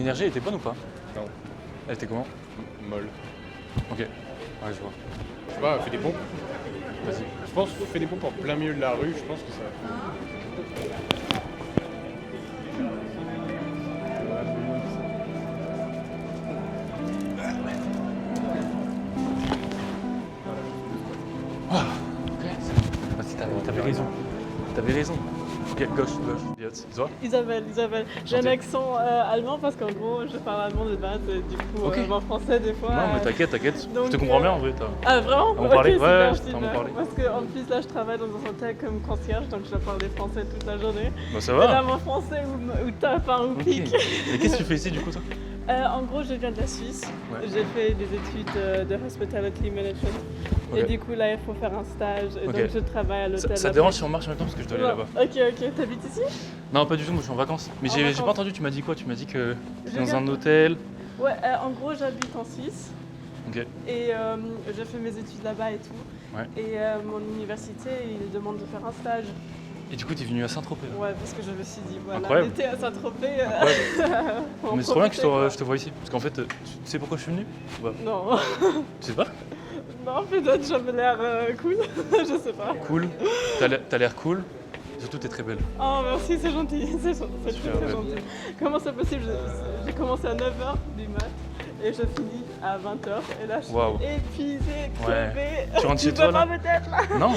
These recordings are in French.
l'énergie, elle était bonne ou pas? Non. Elle était comment? Molle. Ok, ouais, je vois. Je sais pas, fais des pompes. Vas-y. Je pense que fais des pompes en plein milieu de la rue, je pense que ça. Ok, vas-y, t'avais raison. T'avais raison. Ok, gauche. Elliot, c'est toi? Isabelle. J'ai un Chanté. accent allemand parce qu'en gros, je parle allemand de base et du coup, Ok. en français des fois. Non, mais t'inquiète. donc, Je te comprends bien en vrai. Ah, vraiment? On parlait, Ok, ouais, super. on en parlait. Parce qu'en plus, là, je travaille dans un hôtel comme concierge, donc je dois parler français toute la journée. Bah, ça Et là, va. mon français ou top, hein, ou Ok. pique. Mais qu'est-ce que tu fais ici du coup, toi? En gros, je viens de la Suisse. Ouais. J'ai fait des études de hospitality management. Ok. Et du coup, là, il faut faire un stage. Et Ok. donc, je travaille à l'hôtel. Ça te dérange si on marche en même temps parce que je dois aller là-bas? Ok. T'habites ici? Non, pas du tout, moi je suis en vacances. Mais En j'ai vacances. pas entendu, tu m'as dit quoi? Tu m'as dit que Je t'es dans viens- un hôtel. Ouais, en gros, j'habite en Suisse. Ok. Et j'ai fait mes études là-bas et tout. Ouais. Et mon université, il demande de faire un stage. Et du coup, t'es venu à Saint-Tropez là? Ouais, parce que je me suis dit, voilà, Incroyable. l'été à Saint-Tropez. Incroyable. faut en Mais c'est trop bien que profiter, quoi. je te vois ici. Parce qu'en fait, tu sais pourquoi je suis venu? Ou pas? Non, Tu sais pas? non, peut-être j'avais l'air cool. Je sais pas. Cool. T'as l'air cool. Et surtout, t'es très belle. Oh, merci, c'est gentil. C'est très Super, gentil. Comment c'est possible? J'ai commencé à 9h du mat et je finis à 20h. Et là, je suis Waouh. épuisée, crevée. Tu rentres chez peux toi, pas là? me tête là. Non,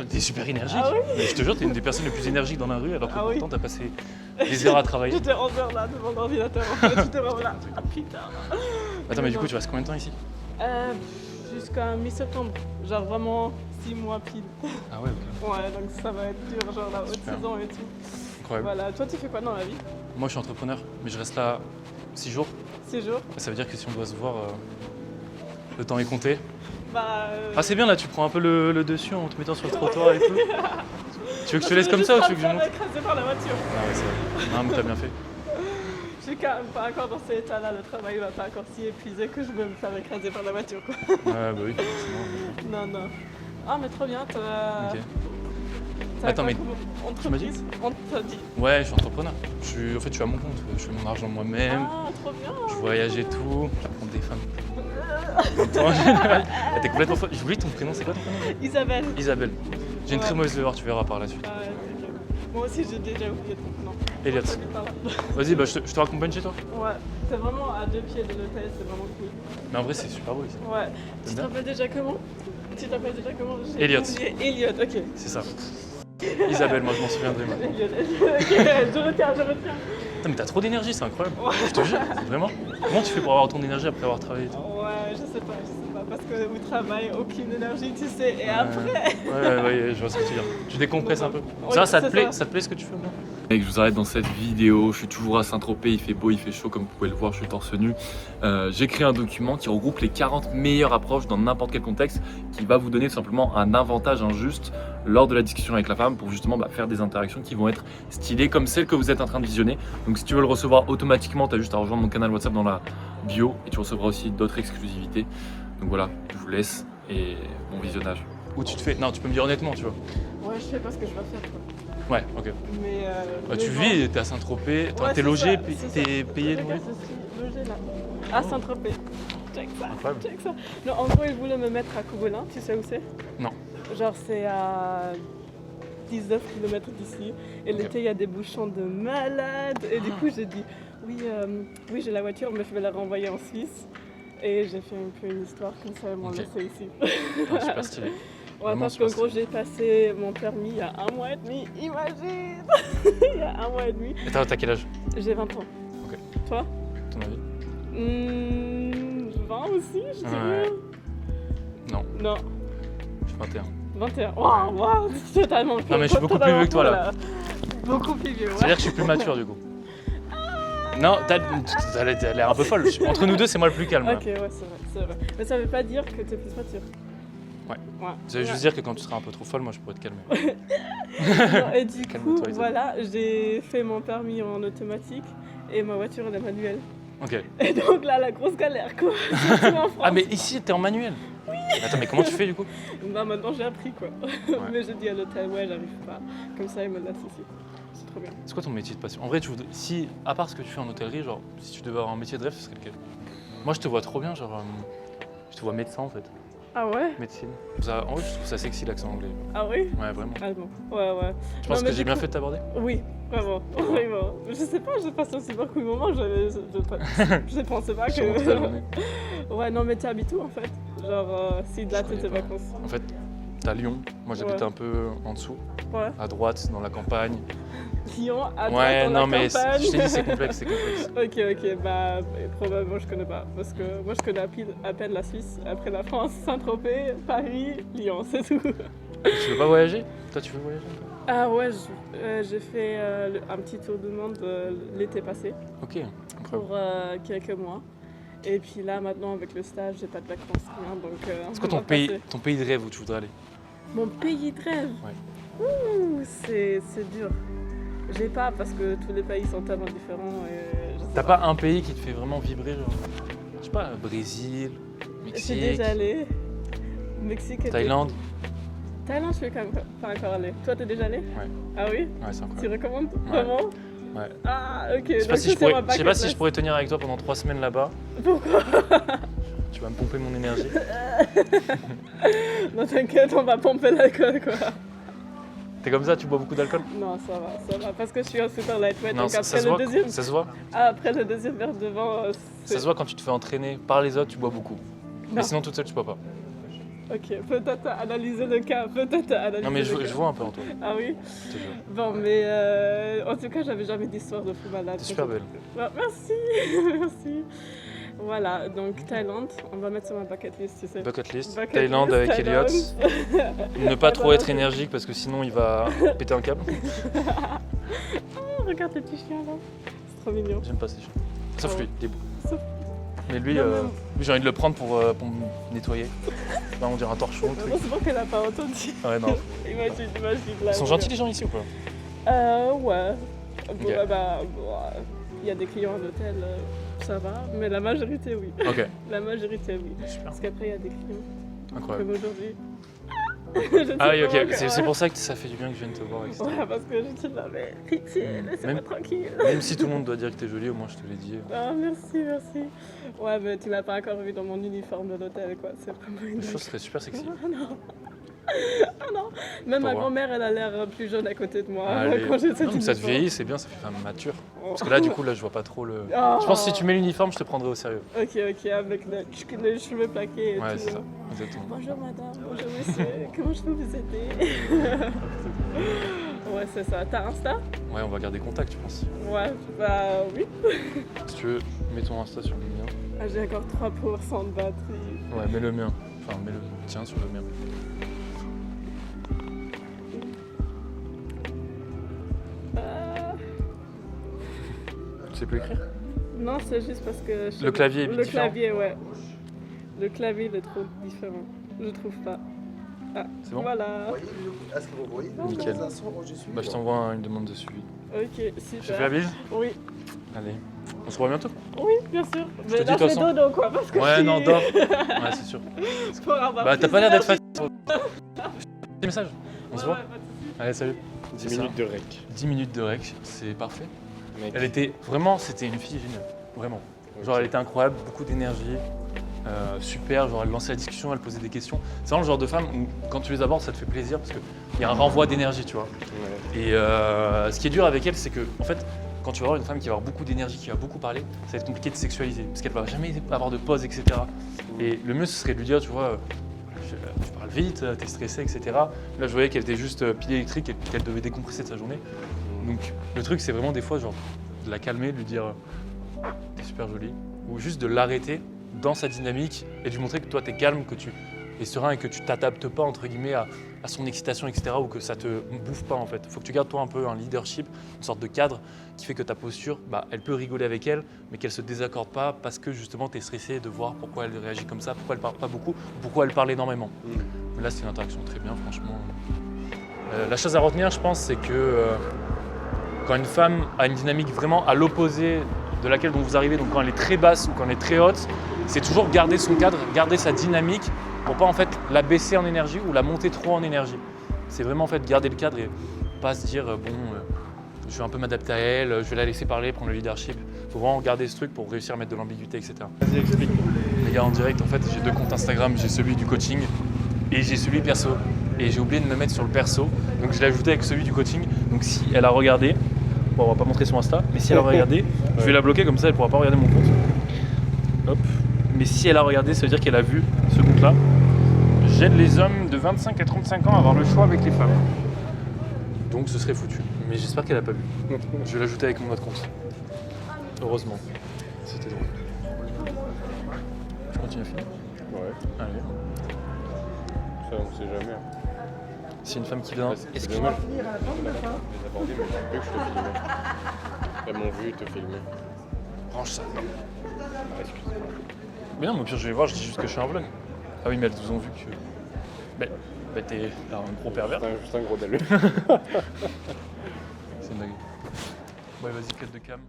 t'es super énergique. Ah oui? Mais je te jure, t'es une des personnes les plus énergiques dans la rue alors que Ah oui. pourtant t'as passé des heures à travailler. J'étais 11h là devant l'ordinateur. En fait, j'étais vraiment là. Ah putain. Attends, mais du coup, tu restes combien de temps ici? Jusqu'à mi-septembre. Genre vraiment 6 mois pile. Ah ouais, ok. Ouais, donc ça va être dur, genre la haute Super. saison et tout. Incroyable. Voilà. Toi, tu fais quoi dans la vie? Moi, je suis entrepreneur, mais je reste là 6 jours. 6 jours? Ça veut dire que si on doit se voir, le temps est compté. Bah. Ah, c'est bien là, tu prends un peu le dessus en te mettant sur le trottoir et tout. Tu veux que je te laisse comme ça ou tu veux que je monte? Je suis écrasée par la voiture. Ah ouais, c'est vrai. Non, mais t'as bien fait. Je suis quand même pas encore dans cet état-là. Le travail va pas encore si épuisé que je vais me faire écraser par la voiture, quoi. Ouais, bah oui, forcément. Non. Ah, mais trop bien. Ok. T'as Attends, quoi mais comme tu m'as dit? entreprise? On t'a dit. Ouais, je suis entrepreneur. En fait, je suis à mon compte. Je fais mon argent moi-même. Ah, trop bien. Je voyage et tout. Je rencontre des femmes. En général. Ah, t'es complètement folle. Je voulais ton prénom, c'est quoi ton prénom? Isabelle. Isabelle. J'ai une très Ouais. mauvaise mémoire, tu verras par la suite. Ah, ouais, ok. Moi aussi, j'ai déjà oublié ton prénom. Elliot. On s'habite par là. Vas-y, bah, je te raccompagne chez toi. Ouais, c'est vraiment à 2 pieds de l'hôtel, c'est vraiment cool. Mais en vrai, c'est super beau ici. Ouais. Tu T'aimes te bien? rappelles déjà comment? J'ai Elliot. oublié. Elliot, ok. C'est ça. Isabelle, moi je m'en souviendrai maintenant. Elliot, ok, je retiens. Putain, mais t'as trop d'énergie, c'est incroyable. Je te jure, vraiment. Comment tu fais pour avoir autant d'énergie après avoir travaillé et tout? Ouais, je sais pas, parce que au travail, aucune énergie, tu sais, et après... Ouais, je vois ce que tu veux dire. Tu décompresses un peu. Oui, Ça te c'est plaît? ça. Ça te plaît ce que tu fais bien? Mec, je vous arrête dans cette vidéo, je suis toujours à Saint-Tropez, il fait beau, il fait chaud comme vous pouvez le voir, je suis torse nu. J'ai créé un document qui regroupe les 40 meilleures approches dans n'importe quel contexte qui va vous donner tout simplement un avantage injuste lors de la discussion avec la femme pour justement faire des interactions qui vont être stylées comme celles que vous êtes en train de visionner. Donc si tu veux le recevoir automatiquement, tu as juste à rejoindre mon canal WhatsApp dans la bio et tu recevras aussi d'autres exclusivités. Donc voilà, je vous laisse et bon visionnage. Ou tu te fais. Non, tu peux me dire honnêtement, tu vois. Ouais, je fais pas ce que je dois faire, quoi. Ouais, ok. Mais... Bah, tu bon. vis, t'es à Saint-Tropez, Ouais, t'es c'est logé, ça, c'est t'es ça. payé de Regarde, loyer. je suis logée là, à Saint-Tropez. Check ça, Incroyable. check ça. Non, en gros, ils voulaient me mettre à Cougolin, tu sais où c'est? Non. Genre, c'est à 19 km d'ici. Et Ok. l'été, il y a des bouchons de malade. Et du coup, j'ai dit, oui, j'ai la voiture, mais je vais la renvoyer en Suisse. Et j'ai fait un peu une histoire comme ça, ils m'ont Ok. laissé ici. Ah, super stylé. Ouais, Vraiment parce qu'en super gros, j'ai passé mon permis il y a 1 mois et demi. Imagine. Il y a 1 mois et demi. Et t'as quel âge? J'ai 20 ans. Ok. Toi? Ton avis? 20 aussi, je dirais. Ouais. Non, Non, je suis 21. 21. Waouh, c'est totalement. Non, mais je suis beaucoup plus vieux que toi, là. Beaucoup plus vieux, ouais. C'est-à-dire que je suis plus mature du coup. Non, t'as l'air un peu folle. Entre nous deux, c'est moi le plus calme. Ok, ouais, c'est vrai. Mais ça veut pas dire que t'es plus mature. Ouais. Ouais. Ça veut juste dire que quand tu seras un peu trop folle, moi je pourrais te calmer. Non, et du Calme-toi, coup, Isabelle. voilà, j'ai fait mon permis en automatique et ma voiture elle est manuelle. Ok. Et donc là, la grosse galère, quoi. Surtout en France. Ah, mais ici t'es en manuel? Oui. Attends, mais comment tu fais du coup? Non, maintenant j'ai appris, quoi. Mais j'ai dit à l'hôtel, ouais, j'arrive pas. Comme ça, ils me laissent ici. C'est trop trop bien. C'est quoi ton métier de passion? En vrai, si, à part ce que tu fais en hôtellerie, genre, si tu devais avoir un métier de rêve, ce serait lequel? Moi, je te vois trop bien, genre, je te vois médecin en fait, Ah ouais? médecine. En vrai, je trouve ça sexy l'accent anglais. Ah oui? Ouais, vraiment. Allemand. Ouais. Tu penses mais que j'ai du bien coup- fait de t'aborder? Oui, vraiment, vraiment. Je sais pas, j'ai passé un super cool moment, je pensais pas Sur toute la que... journée. Ouais, non, mais tu habites où en fait? Genre, si de là, Je t'es tes connais pas. vacances. En fait, t'as Lyon, moi j'habite Ouais. un peu en dessous, Ouais. à droite, dans la campagne. Lyon, à droite, Ouais, dans non, la mais campagne. je t'ai dit, c'est complexe, c'est complexe. Ok, bah probablement je connais pas. Parce que moi je connais à peine la Suisse, après la France, Saint-Tropez, Paris, Lyon, c'est tout. Tu veux pas voyager? Toi, tu veux voyager? Ah ouais, j'ai fait un petit tour du monde l'été passé Ok, incroyable. pour quelques mois. Et puis là maintenant avec le stage, j'ai pas de vacances, rien. Donc, C'est quoi on va passer. ton pays de rêve où tu voudrais aller? Mon pays de rêve? Ouais. Ouh, c'est dur. J'ai pas parce que tous les pays sont tellement différents. Et je sais T'as pas un pays qui te fait vraiment vibrer, genre, je sais pas, Brésil, J'ai Mexique, déjà allé. Mexique et Thaïlande? Thaïlande, je suis quand même pas encore allé. Toi, t'es déjà allé? Ouais. Ah oui? Ouais, c'est Tu incroyable. recommandes? Ouais. Vraiment? Ouais. Ah, ok. Je sais pas si je pourrais tenir avec toi pendant 3 semaines là-bas. Pourquoi? Tu vas me pomper mon énergie. Non, t'inquiète, on va pomper l'alcool, quoi. T'es comme ça, tu bois beaucoup d'alcool? Non, ça va. Parce que je suis un super lightweight. Non, Donc ça après se le voit. deuxième... Ça se voit. après le deuxième verre de vin, Ça se voit quand tu te fais entraîner par les autres, tu bois beaucoup. Non. Mais sinon, toute seule, tu bois pas. Ok, peut-être analyser le cas, Non, mais je le cas. vois un peu en toi. Ah oui? Je te jure. Bon, mais en tout cas, j'avais jamais d'histoire de fou malade. T'es super belle. Ouais, merci, merci. Voilà, donc Thaïlande, on va mettre sur ma bucket list, tu sais. Bucket list. Bucket Thaïlande list, avec Elliot. Thaïlande. Ne pas trop Voilà. être énergique parce que sinon il va péter un câble. Oh, regarde le petit chien là, c'est trop mignon. J'aime pas ces chiens. Sauf Ah ouais. lui, il est beau. Sauf- Mais lui, Non, mais- lui, j'ai envie de le prendre pour me nettoyer. Là, on dirait un torchon, le truc. Heureusement qu'elle a pas entendu. Ouais, non. Imagine là. Ils sont gentils les gens ici ou pas? Ouais. Bon, Ok. il y a des clients à l'hôtel, ça va, mais la majorité oui. Ok, La majorité oui. super, Parce qu'après il y a des clients, incroyable. comme aujourd'hui. Ah oui, ok, c'est pour ça que ça fait du bien que je vienne te voir, etc. Ouais, parce que je te l'avais. Pitié, laissez-moi Même- tranquille. Même si tout le monde doit dire que t'es jolie, au moins je te l'ai dit. Ah, merci. Ouais, mais tu m'as pas encore vu dans mon uniforme de l'hôtel, quoi. C'est vraiment une. Je trouve que ce serait super sexy. Ah non. Ah non. Même Pour ma voir. grand-mère, elle a l'air plus jeune à côté de moi. Allez. Quand j'ai Non, cette mais ça te uniforme. vieillit, c'est bien, ça fait femme mature. Oh. Parce que là, du coup, là, je vois pas trop le. Oh. Je pense que si tu mets l'uniforme, je te prendrai au sérieux. Ok, avec les cheveux plaqués et Ouais, tout. c'est ça, exactement. Bonjour madame, bonjour monsieur, comment je peux vous aider? Ouais, c'est ça. T'as Insta? Ouais, on va garder contact, tu penses. Ouais, bah oui. Si tu veux, mets ton Insta sur le mien. Ah, j'ai encore 3% de batterie. Ouais, mets le mien. Enfin, mets le tien sur le mien. Ah. Tu sais plus écrire? Non, c'est juste parce que... Le clavier est Le différent. clavier, ouais. Le clavier, il est trop différent. Je trouve pas. Ah, C'est bon? voilà. Est-ce que vous voyez Nickel. les instants où je suis Bah, je t'envoie une demande de suivi. Ok, Je te fais la super. bise? Oui, Allez. On se revoit bientôt? oui, bien sûr. te Mais dis, là, de je toute fais façon. dodo, quoi, parce que je Ouais, suis- non, dors. Ouais, c'est sûr. Pour avoir Bah, t'as plus pas l'air d'être d'énergie. fatigué. Petit message. On se Ouais, voit? ouais, pas de soucis. Allez, salut. 10 C'est ça. minutes de rec. 10 minutes de rec, c'est parfait. Mec. Elle était vraiment, c'était une fille géniale. Vraiment. Genre, elle était incroyable, beaucoup d'énergie. Super, genre elle lançait la discussion, elle posait des questions. C'est vraiment le genre de femme où quand tu les abordes, ça te fait plaisir parce qu'il y a un renvoi d'énergie, tu vois. Ouais. Et ce qui est dur avec elle, c'est que, en fait, quand tu vas avoir une femme qui va avoir beaucoup d'énergie, qui va beaucoup parler, ça va être compliqué de sexualiser parce qu'elle va jamais avoir de pause, etc. Et le mieux, ce serait de lui dire, tu vois, tu parles vite, t'es stressé, etc. Là, je voyais qu'elle était juste pile électrique et qu'elle devait décompresser de sa journée. Donc, le truc, c'est vraiment des fois, genre, de la calmer, de lui dire, t'es super jolie, ou juste de l'arrêter dans sa dynamique et de lui montrer que toi, t'es calme, que tu es serein et que tu t'adaptes pas, entre guillemets, à son excitation, etc. ou que ça te bouffe pas, en fait. Il faut que tu gardes, toi, un peu un leadership, une sorte de cadre qui fait que ta posture, bah, elle peut rigoler avec elle, mais qu'elle se désaccorde pas parce que, justement, t'es stressé de voir pourquoi elle réagit comme ça, pourquoi elle parle pas beaucoup, pourquoi elle parle énormément. Mais là, c'est une interaction très bien, franchement. La chose à retenir, je pense, c'est que quand une femme a une dynamique vraiment à l'opposé de laquelle dont vous arrivez, donc quand elle est très basse ou quand elle est très haute, c'est toujours garder son cadre, garder sa dynamique pour pas en fait la baisser en énergie ou la monter trop en énergie. C'est vraiment en fait garder le cadre et pas se dire je vais un peu m'adapter à elle, je vais la laisser parler, prendre le leadership. Faut vraiment garder ce truc pour réussir à mettre de l'ambiguïté, etc. Vas-y, explique. Les gars, en direct, en fait, j'ai 2 comptes Instagram, j'ai celui du coaching et j'ai celui perso. Et j'ai oublié de me mettre sur le perso, donc je l'ai ajouté avec celui du coaching. Donc si elle a regardé, bon, on va pas montrer son Insta, mais si elle a regardé, je vais la bloquer comme ça, elle pourra pas regarder mon compte. Hop. Mais si elle a regardé, ça veut dire qu'elle a vu ce compte-là. J'aide les hommes de 25 à 35 ans à avoir le choix avec les femmes. Donc ce serait foutu. Mais j'espère qu'elle a pas vu. Je vais l'ajouter avec mon autre compte. Heureusement. C'était drôle. Tu continues à filmer? Ouais, Allez. ça on sait jamais. C'est une femme qui vient. C'est dommage. Je les aborder, mais j'ai vu que je te filmais. Elles m'ont vu te filmer. Range ça. Non. Ah, excuse-moi. Mais non, mais au pire, je vais voir, je dis juste que je fais un vlog. Ah oui, mais elles vous ont vu que. Bah t'es un gros pervers. C'est juste un gros dalu. C'est une blague. Ouais, vas-y, cut de cam.